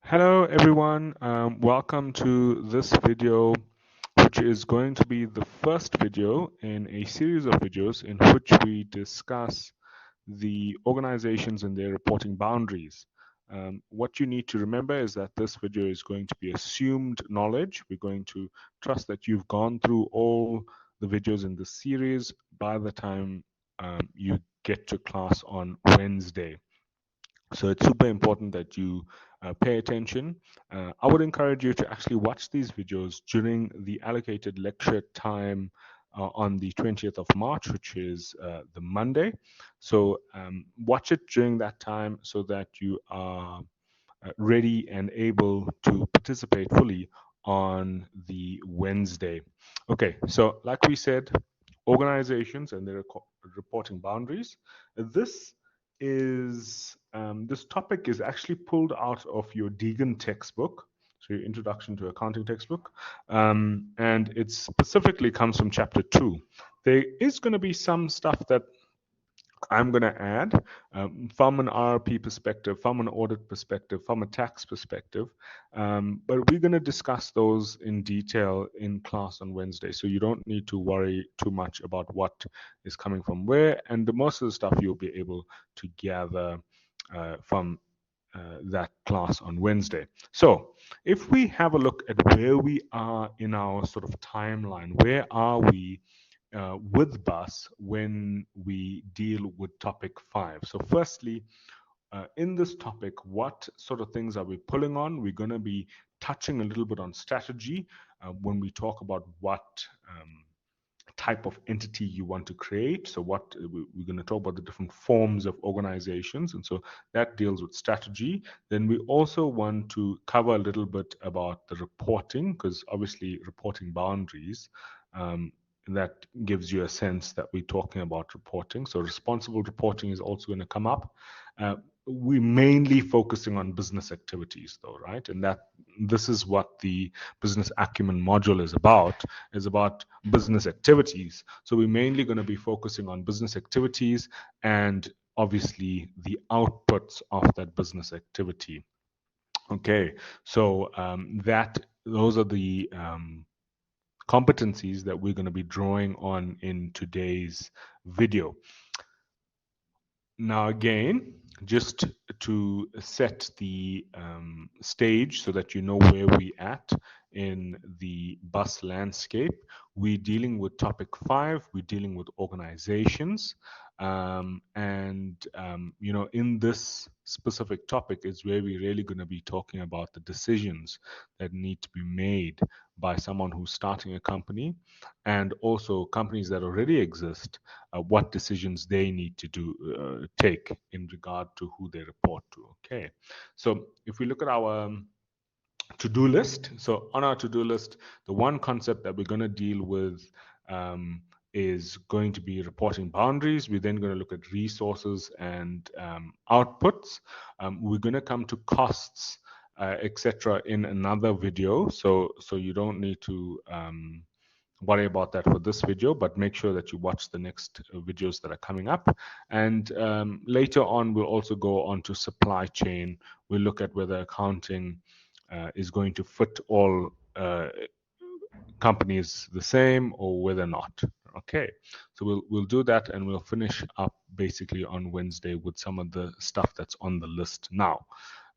Hello everyone, welcome to this video, which is going to be the first video in a series of videos in which we discuss the organizations and their reporting boundaries. What you need to remember is that this video is going to be assumed knowledge. We're going to trust that you've gone through all the videos in this series by the time you get to class on Wednesday. So it's super important that you pay attention. I would encourage you to actually watch these videos during the allocated lecture time on the 20th of March, which is the Monday. So watch it during that time so that you are ready and able to participate fully on the Wednesday. Okay, so like we said, organizations and their reporting boundaries. This this topic is actually pulled out of your Deegan textbook, so your Introduction to Accounting textbook, and it specifically comes from chapter 2. There is going to be some stuff that I'm going to add from an RP perspective, from an audit perspective, from a tax perspective. But we're going to discuss those in detail in class on Wednesday. So you don't need to worry too much about what is coming from where. And most of the stuff you'll be able to gather from that class on Wednesday. So if we have a look at where we are in our sort of timeline, where are we with BUS when we deal with topic 5. So firstly, in this topic, what sort of things are we pulling on? We're going to be touching a little bit on strategy when we talk about what type of entity you want to create. So we're going to talk about the different forms of organizations, and so that deals with strategy. Then we also want to cover a little bit about the reporting, because obviously reporting boundaries, that gives you a sense that we're talking about reporting. So responsible reporting is also going to come up. We're mainly focusing on business activities though, right? And that this is what the business acumen module is about business activities. So we're mainly going to be focusing on business activities and obviously the outputs of that business activity. Okay, so those are the competencies that we're going to be drawing on in today's video. Now, again, just to set the stage so that you know where we're at in the BUS landscape, we're dealing with topic 5, we're dealing with organizations. In this specific topic is where we're really going to be talking about the decisions that need to be made by someone who's starting a company, and also companies that already exist, what decisions they need to take in regard to who they report to. Okay, so if we look at our to-do list, so on our to-do list, the one concept that we're going to deal with is going to be reporting boundaries. We're then going to look at resources and outputs. We're going to come to costs, etc. in another video, so you don't need to worry about that for this video, but make sure that you watch the next videos that are coming up. And later on, we'll also go on to supply chain. We'll look at whether accounting is going to fit all companies the same or whether not. Okay, so we'll do that, and we'll finish up basically on Wednesday with some of the stuff that's on the list now.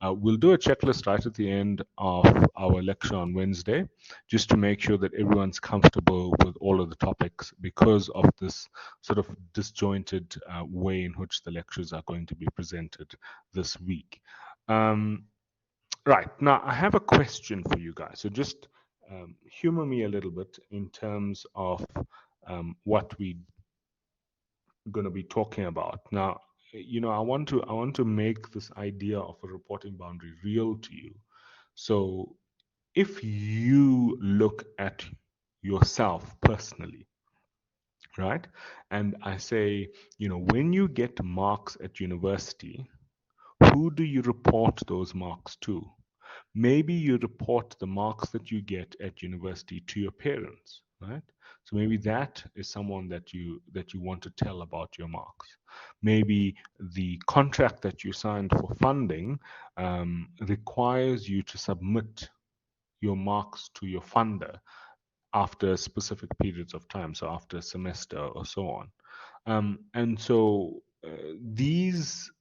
We'll do a checklist right at the end of our lecture on Wednesday, just to make sure that everyone's comfortable with all of the topics, because of this sort of disjointed way in which the lectures are going to be presented this week. Right, now I have a question for you guys. So just humor me a little bit in terms of what we're going to be talking about. Now, I want to make this idea of a reporting boundary real to you. So if you look at yourself personally, right, and I say, when you get marks at university, who do you report those marks to? Maybe you report the marks that you get at university to your parents, right? So maybe that is someone that you want to tell about your marks. Maybe the contract that you signed for funding requires you to submit your marks to your funder after specific periods of time, so after a semester or so on. And so these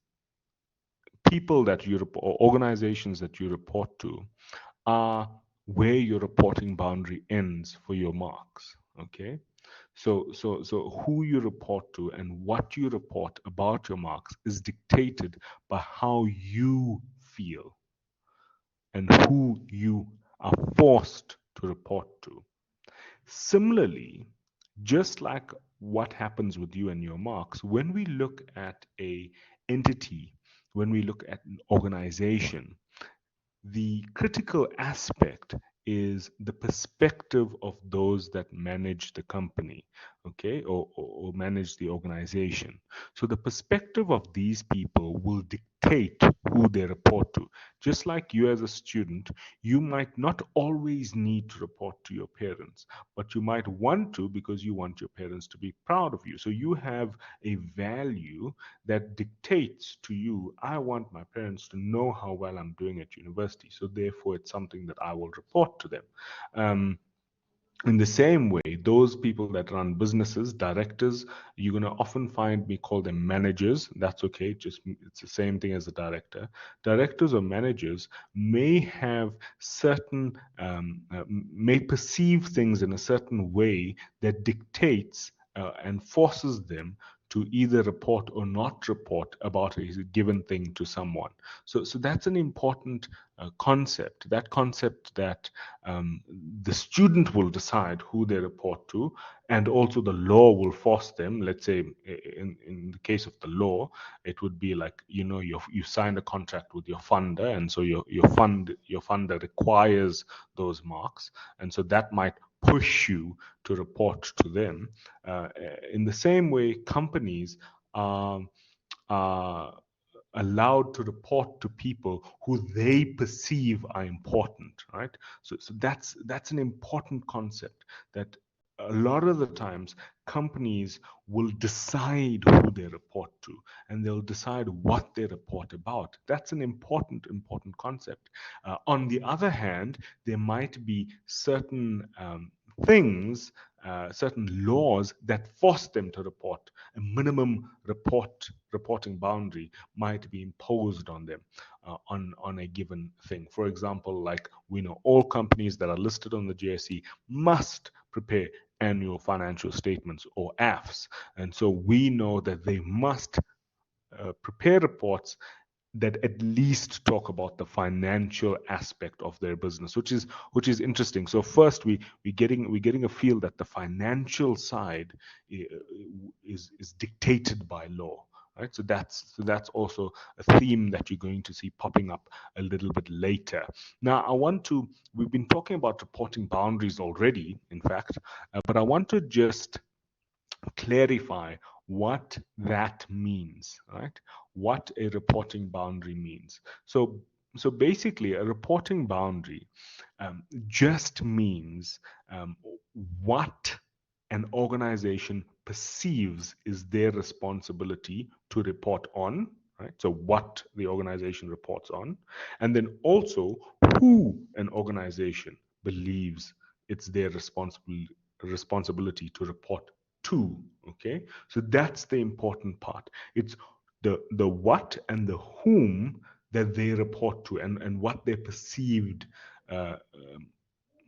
people that you or organizations that you report to are where your reporting boundary ends for your marks. Okay. So who you report to and what you report about your marks is dictated by how you feel and who you are forced to report to. Similarly, just like what happens with you and your marks, when we look at a entity, when we look at an organization, the critical aspect is the perspective of those that manage the company, okay, or manage the organization. So the perspective of these people will dictate who they report to. Just like you as a student, you might not always need to report to your parents, but you might want to because you want your parents to be proud of you. So you have a value that dictates to you, I want my parents to know how well I'm doing at university. So therefore, it's something that I will report to them. In the same way, those people that run businesses, directors, you're going to often find me call them managers. That's okay. Just it's the same thing as a director. Directors or managers may have certain, may perceive things in a certain way that dictates and forces them to either report or not report about a given thing to someone. So that's an important concept. That concept that the student will decide who they report to, and also the law will force them. Let's say, in the case of the law, it would be like, you signed a contract with your funder, and so your funder requires those marks, and so that might push you to report to them. Uh, in the same way, companies are, are allowed to report to people who they perceive are important, right? So that's an important concept, that a lot of the times companies will decide who they report to, and they'll decide what they report about. That's an important concept. On the other hand, there might be certain things, certain laws that force them to report. A minimum reporting boundary might be imposed on them on a given thing. For example, like we know all companies that are listed on the JSE must prepare annual financial statements, or AFs, and so we know that they must prepare reports that at least talk about the financial aspect of their business, which is interesting. So first, we're getting a feel that the financial side is dictated by law, right? So that's also a theme that you're going to see popping up a little bit later. Now, we've been talking about reporting boundaries already, in fact, but I want to just clarify what that means, right? What a reporting boundary means. So basically, a reporting boundary just means what an organization perceives is their responsibility to report on, right? So what the organization reports on, and then also who an organization believes it's their responsibility to report to. Okay, so that's the important part. It's the what and the whom that they report to, and what their perceived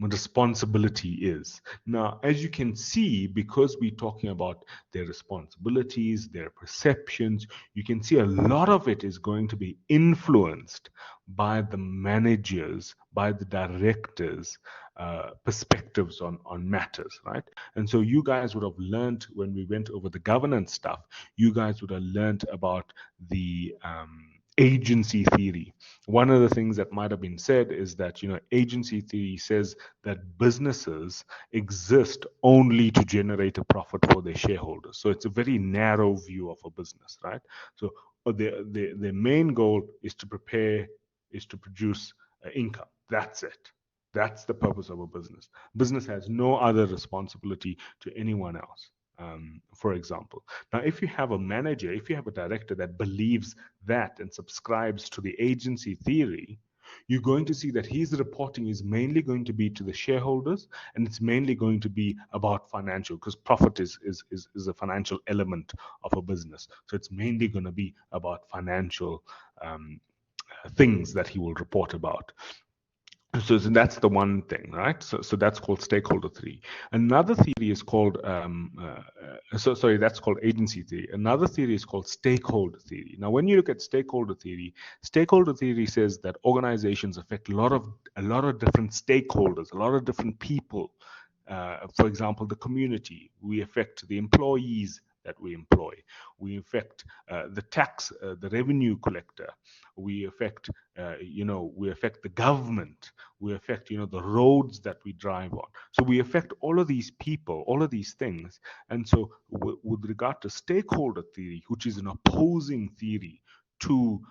responsibility is. Now, as you can see, because we're talking about their responsibilities, their perceptions, you can see a lot of it is going to be influenced by the managers, by the directors, perspectives on matters, right? And so you guys would have learned when we went over the governance stuff, you guys would have learned about the agency theory. One of the things that might have been said is that, agency theory says that businesses exist only to generate a profit for their shareholders. So it's a very narrow view of a business, right? So the main goal is to produce income. That's it. That's the purpose of a business. Business has no other responsibility to anyone else. For example, now if you have a manager, if you have a director that believes that and subscribes to the agency theory, you're going to see that his reporting is mainly going to be to the shareholders, and it's mainly going to be about financial, because profit is a financial element of a business. So it's mainly going to be about financial things that he will report about. So that's the one thing, right? So that's called stakeholder theory. Another theory is called sorry, that's called agency theory. Another theory is called stakeholder theory. Now, when you look at stakeholder theory says that organizations affect a lot of different stakeholders, a lot of different people. For example, the community. We affect the employees that we employ. We affect the revenue collector. We affect, we affect the government. We affect, the roads that we drive on. So we affect all of these people, all of these things. And so, with regard to stakeholder theory, which is an opposing theory to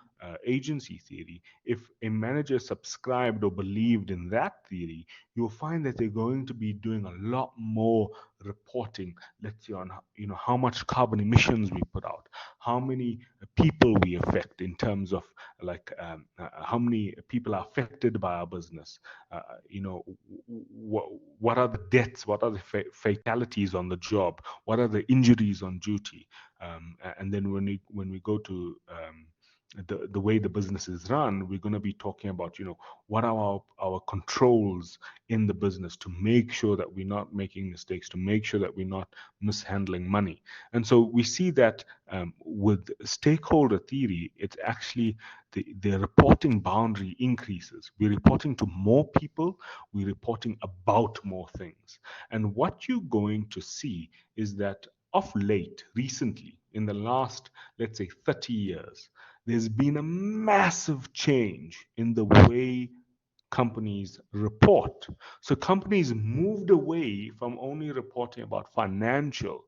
agency theory, if a manager subscribed or believed in that theory, you'll find that they're going to be doing a lot more reporting, let's say, on how much carbon emissions we put out, how many people we affect in terms of like how many people are affected by our business, what are the deaths, what are the fatalities on the job, what are the injuries on duty, and then when we go to the way the business is run, we're going to be talking about, what are our controls in the business to make sure that we're not making mistakes, to make sure that we're not mishandling money. And so we see that with stakeholder theory, it's actually the reporting boundary increases. We're reporting to more people, we're reporting about more things. And what you're going to see is that of late, recently, in the last, let's say, 30 years, there's been a massive change in the way companies report. So companies moved away from only reporting about financial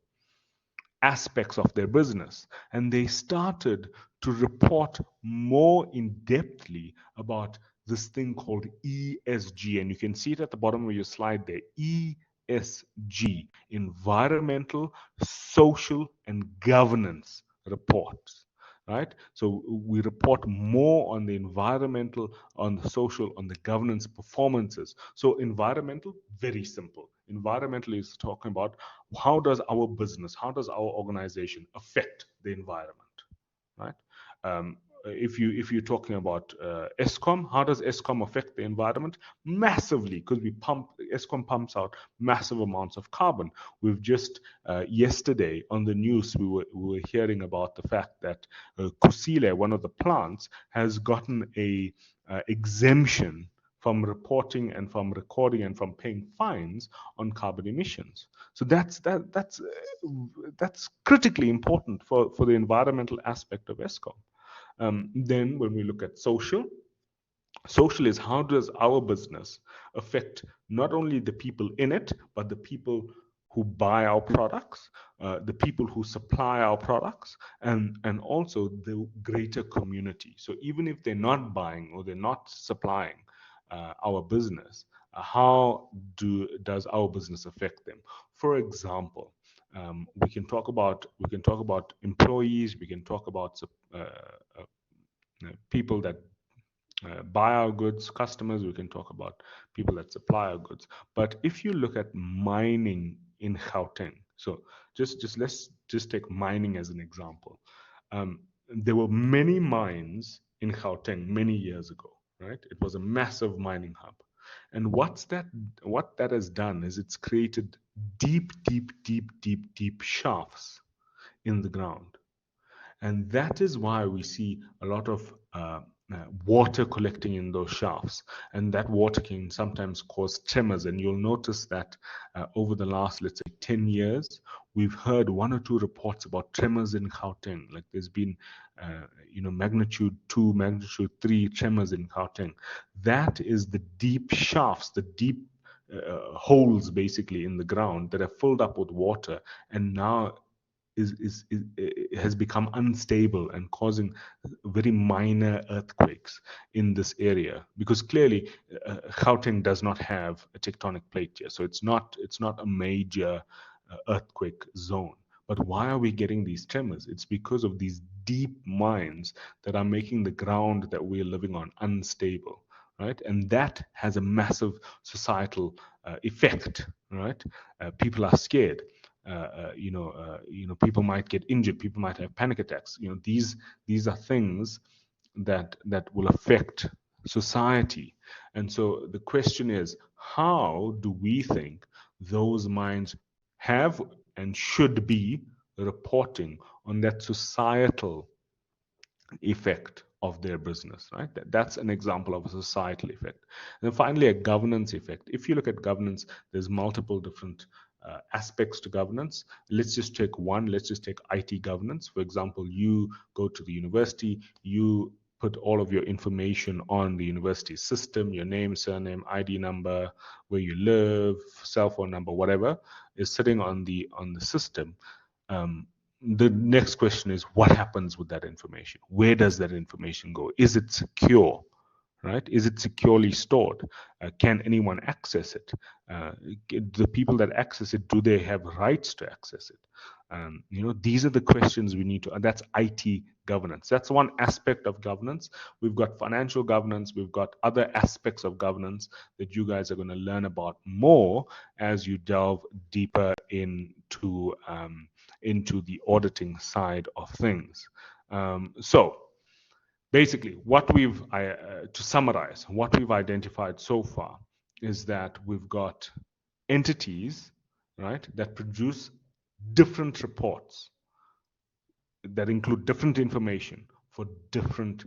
aspects of their business, and they started to report more in depthly about this thing called ESG. And you can see it at the bottom of your slide there. ESG, environmental, social, and governance reports. Right? So we report more on the environmental, on the social, on the governance performances. So environmental, very simple. Environmental is talking about how does our business, how does our organization affect the environment, right? If you're talking about ESCOM, how does ESCOM affect the environment? Massively, because ESCOM pumps out massive amounts of carbon. We've just yesterday on the news we were hearing about the fact that Kusile, one of the plants, has gotten a exemption from reporting and from recording and from paying fines on carbon emissions. So that's critically important for the environmental aspect of ESCOM. Then when we look at social is how does our business affect not only the people in it, but the people who buy our products, the people who supply our products, and also the greater community. So even if they're not buying or they're not supplying our business, how does our business affect them? For example, we can talk about employees, we can talk about people that buy our goods, customers, we can talk about people that supply our goods. But if you look at mining in Gauteng, so let's just take mining as an example. There were many mines in Gauteng many years ago, right? It was a massive mining hub. And what that has done is it's created deep shafts in the ground. And that is why we see a lot of water collecting in those shafts. And that water can sometimes cause tremors. And you'll notice that over the last, let's say, 10 years, we've heard one or two reports about tremors in Gauteng. Like there's been, magnitude 2, magnitude 3 tremors in Gauteng. That is the deep shafts, the deep holes basically in the ground that are filled up with water. And now has become unstable and causing very minor earthquakes in this area, because clearly Gauteng does not have a tectonic plate here, so it's not a major earthquake zone. But why are we getting these tremors? It's because of these deep mines that are making the ground that we're living on unstable, right? And that has a massive societal effect, right? People are scared. People might get injured. People might have panic attacks. These are things that will affect society. And so the question is, how do we think those minds have and should be reporting on that societal effect of their business, right? That's an example of a societal effect. And then finally, a governance effect. If you look at governance, there's multiple different aspects to governance. Let's just take one. Let's just take IT governance. For example, you go to the university, you put all of your information on the university system, your name, surname, ID number, where you live, cell phone number, whatever is sitting on the system. The next question is, what happens with that information? Where does that information go? Is it secure? Right? Is it securely stored? Can anyone access it? The people that access it, do they have rights to access it? These are the questions we need to, and that's IT governance. That's one aspect of governance. We've got financial governance, we've got other aspects of governance that you guys are going to learn about more as you delve deeper into the auditing side of things. So basically, to summarize, what we've identified so far is that we've got entities, right, that produce different reports that include different information for different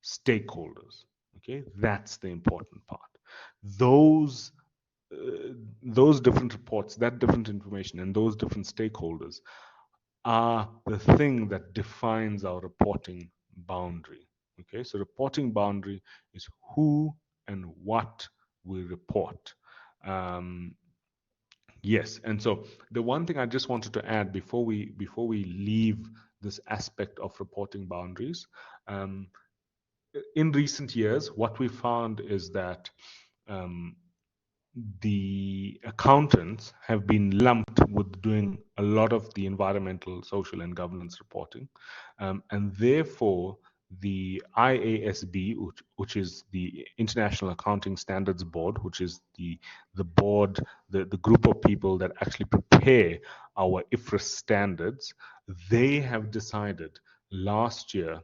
stakeholders. Okay, that's the important part. Those those different reports, that different information, and those different stakeholders are the thing that defines our reporting boundary. Okay, so reporting boundary is who and what we report. Yes, and so the one thing I just wanted to add before we leave this aspect of reporting boundaries, in recent years, what we found is that the accountants have been lumped with doing a lot of the environmental, social, and governance reporting. And therefore, the IASB, which is the International Accounting Standards Board, which is the board, the group of people that actually prepare our IFRS standards, they have decided last year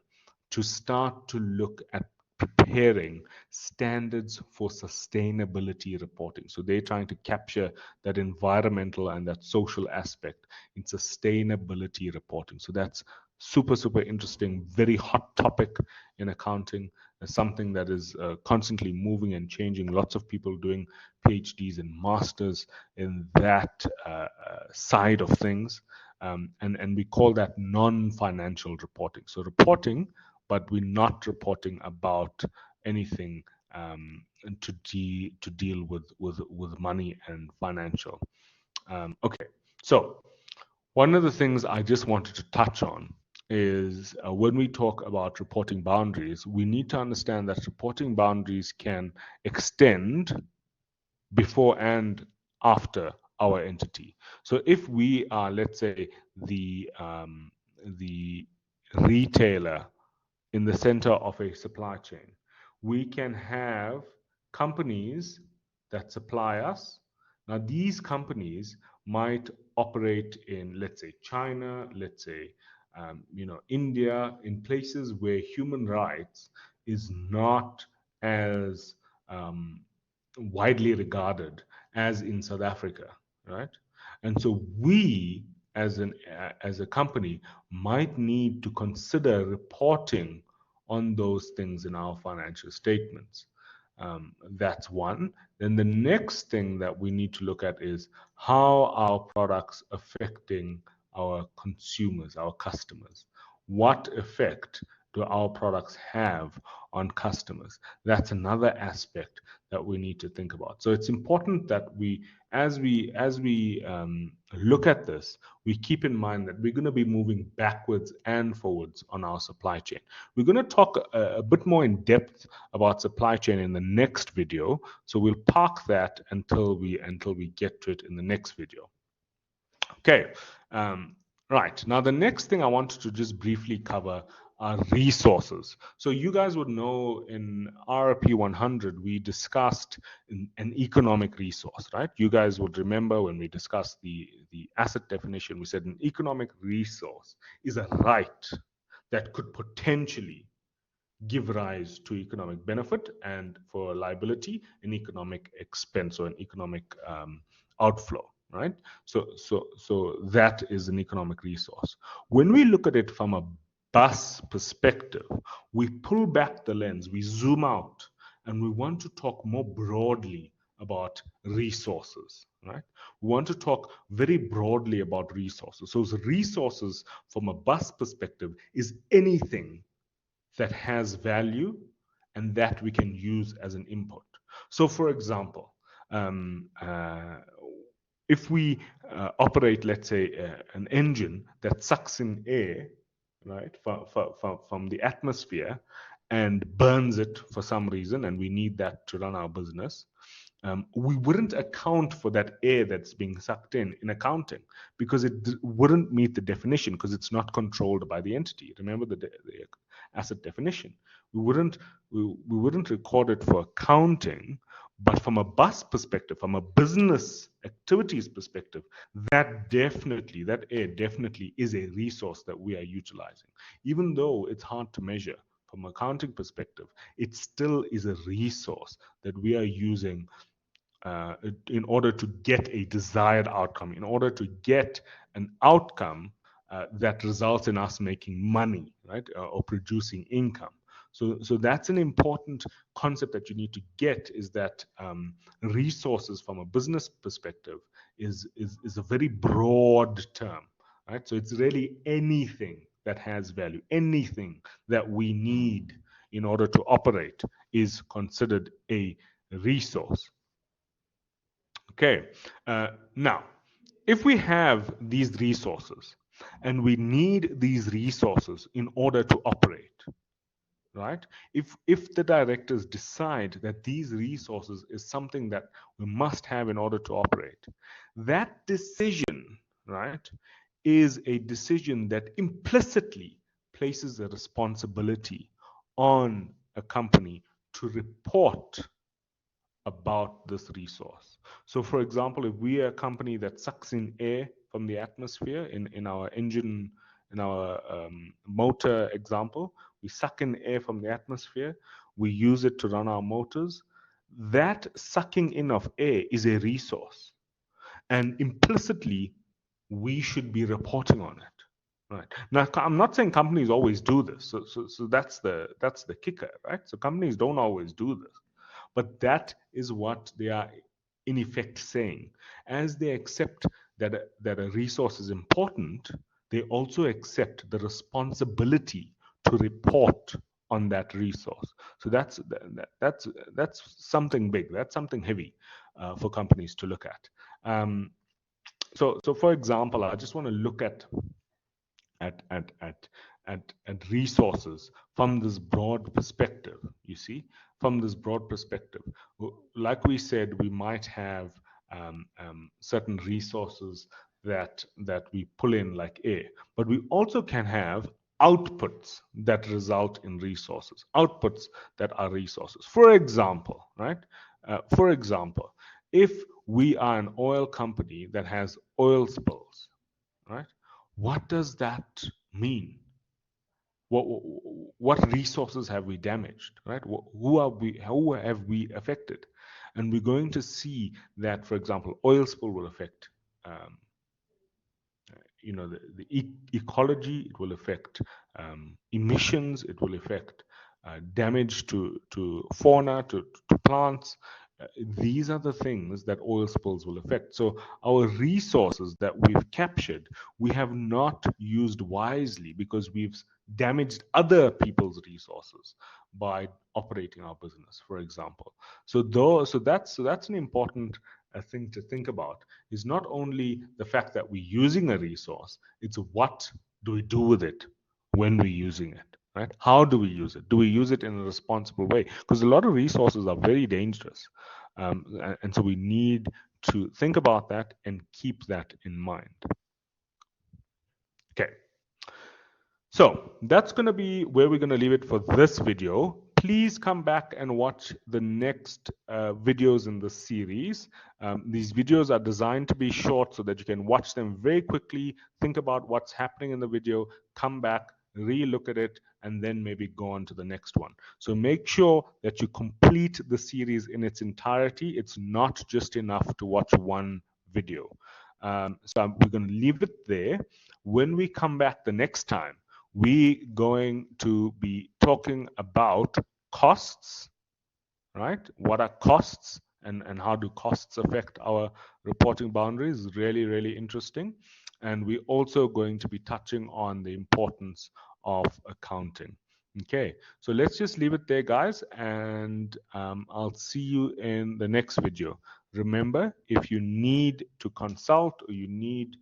to start to look at preparing standards for sustainability reporting. So they're trying to capture that environmental and that social aspect in sustainability reporting. So that's super, super interesting, very hot topic in accounting, something that is constantly moving and changing. Lots of people doing PhDs and masters in that side of things. And we call that non-financial reporting. So reporting, but we're not reporting about anything to deal with money and financial. Okay, so one of the things I just wanted to touch on is when we talk about reporting boundaries, we need to understand that reporting boundaries can extend before and after our entity. So if we are, let's say, the retailer in the center of a supply chain, we can have companies that supply us. Now, these companies might operate in, let's say, China, let's say, India, in places where human rights is not as widely regarded as in South Africa, right? And so we, as a company, might need to consider reporting on those things in our financial statements. That's one. Then the next thing that we need to look at is how our products affecting our consumers, our customers. What effect do our products have on customers? That's another aspect that we need to think about. So it's important that as we look at this, we keep in mind that we're going to be moving backwards and forwards on our supply chain. We're going to talk a bit more in depth about supply chain in the next video. So we'll park that until we get to it in the next video. Okay, right. Now, the next thing I wanted to just briefly cover are resources. So you guys would know in RP 100, we discussed an economic resource, right? You guys would remember when we discussed the asset definition, we said an economic resource is a right that could potentially give rise to economic benefit, and for liability, an economic expense or an economic outflow, right? So that is an economic resource. When we look at it from a bus perspective, we pull back the lens, we zoom out, and we want to talk more broadly about resources, right? We want to talk very broadly about resources. So resources from a bus perspective is anything that has value and that we can use as an input. So, for example, if we operate, let's say, an engine that sucks in air, right, from the atmosphere and burns it for some reason, and we need that to run our business, we wouldn't account for that air that's being sucked in accounting, because it wouldn't meet the definition, because it's not controlled by the entity. Remember the asset definition. We wouldn't record it for accounting, but from a bus perspective, from a business activities perspective, that air definitely is a resource that we are utilizing. Even though it's hard to measure from an accounting perspective, it still is a resource that we are using in order to get a desired outcome, in order to get an outcome that results in us making money, right, or producing income. So that's an important concept that you need to get, is that resources from a business perspective is a very broad term, right? So it's really anything that has value, anything that we need in order to operate is considered a resource. Okay, now, if we have these resources and we need these resources in order to operate, right? If the directors decide that these resources is something that we must have in order to operate, that decision, right, is a decision that implicitly places a responsibility on a company to report about this resource. So, for example, if we are a company that sucks in air from the atmosphere in our engine, in our motor example, we suck in air from the atmosphere, we use it to run our motors. That sucking in of air is a resource, and implicitly, we should be reporting on it. Right. Now, I'm not saying companies always do this. So that's the kicker, right? So companies don't always do this. But that is what they are in effect saying. As they accept that a resource is important, they also accept the responsibility to report on that resource. So that's something big. That's something heavy for companies to look at. So for example, I just want to look at resources from this broad perspective. You see, from this broad perspective, like we said, we might have certain resources that we pull in like air, but we also can have outputs that result in resources, outputs that are resources. For example, right? For example, if we are an oil company that has oil spills, right? What does that mean? What resources have we damaged, right? Who have we affected? And we're going to see that, for example, oil spill will affect the ecology, it will affect emissions, it will affect damage to fauna, to plants. These are the things that oil spills will affect. So our resources that we've captured, we have not used wisely because we've damaged other people's resources by operating our business, for example. So that's an important thing to think about. Is not only the fact that we're using a resource, it's what do we do with it when we're using it, right? How do we use it? Do we use it in a responsible way? Because a lot of resources are very dangerous, and so we need to think about that and keep that in mind. Okay. So that's going to be where we're going to leave it for this video. Please come back and watch the next videos in the series. These videos are designed to be short so that you can watch them very quickly, think about what's happening in the video, come back, re-look at it, and then maybe go on to the next one. So make sure that you complete the series in its entirety. It's not just enough to watch one video. So we're going to leave it there. When we come back the next time, we're going to be talking about costs, right? What are costs, and how do costs affect our reporting boundaries? Really, really interesting. And we're also going to be touching on the importance of accounting. Okay, so let's just leave it there, guys, and I'll see you in the next video. Remember, if you need to consult or you need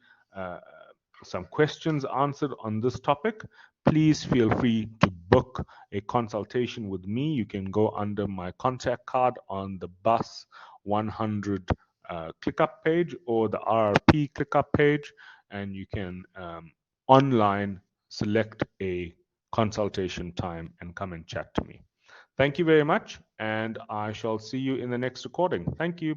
some questions answered on this topic, please feel free to book a consultation with me. You can go under my contact card on the Bus 100 ClickUp page or the RRP ClickUp page, and you can online select a consultation time and come and chat to me. Thank you very much, and I shall see you in the next recording. Thank you.